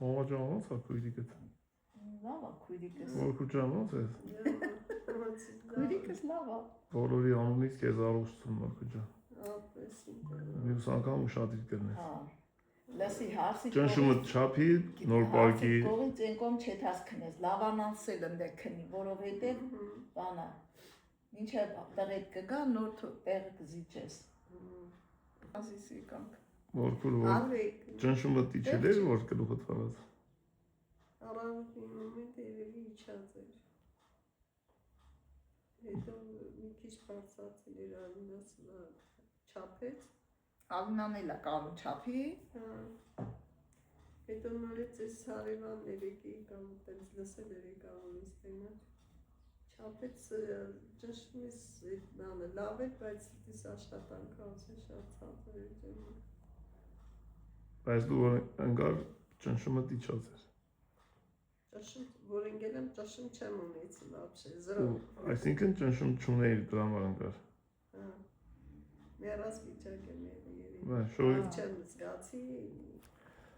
Մամաճան ոնց է քույրիկդ։ Լավ է քույրիկս։ Մորքուջան ոնց է։ Քույրիկս լավ է։ Բոլորի անունից քեզ առողջություն մորքուջան։ Մյուս անգամ ուշադիր կլինես։ Հա։ Լսի հարսի Ճնշումը չափի նոր պարկի։ Կողից այն կողմ չեթաս քնես, լավանանսել ընդ քնի, որովհետև բանա։ Ինչը տեղեդ կգա, նոր տեղը կզիջես։ Ասիսի կանք։ Մորքուր որ ճնշումը դիչել էր որ գլուխը թարած։ Առավոտի մոմենտ երևի իջած էր։ Հետո մի քիչ բարձրացել էր Ալինասը չափեց։ Ալինան էլ է կարում չափի։ Հետո նորից այս հարևաններ եկի կամ տենց լսել էր եկավունից տենակ։ Չափեց ճնշումից բանը լավ էր, բայց դիս աշխատանքը ասել շատ ցածր էր ջերմը։ Բայց դու ընկար ճնշումը դիչած էր։ Ճնշում, որ ընկել եմ ճնշում չեմ ունեցել вообще, զրո։ Այսինքն ճնշում չունեիր դրա համար ընկար։ Հա։ Մեռած վիճակ եմ երևի։ Բայց շոյ չեմ զգացի,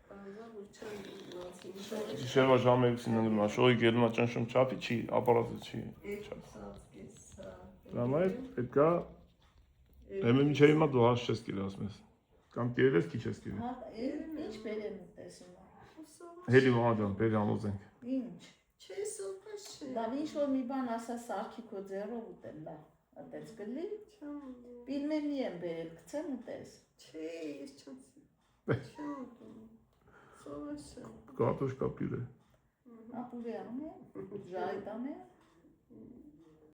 բանա որ չեմ զգացի։ Գիշերվա ժամը 6-ին ընկնում է, շոյի գելնա ճնշում չափի չի, ապարատը չի չափ։ Դրա համար պետք է մինչև հիմա դու հաշ չես կերել ասում ես։ Կամ կերել ես քիչ ես կերել։ Հա, ինչ բերեմ տեսնում։ Հելի մամաճան, բերի համոզենք։ Ինչ։ Չէ, սովորած չէ։ Լավ ինչ որ մի բան ասա սարքի քո ձեռով ուտել լավ։ Այդպես գլի։ Պիլմենի եմ բերել, գցեմ ուտես։ Չէ, ես չեմ։ Սովորած։ Կարտոշկա պյուրե։ Ապուրի անում է, ժայտան է։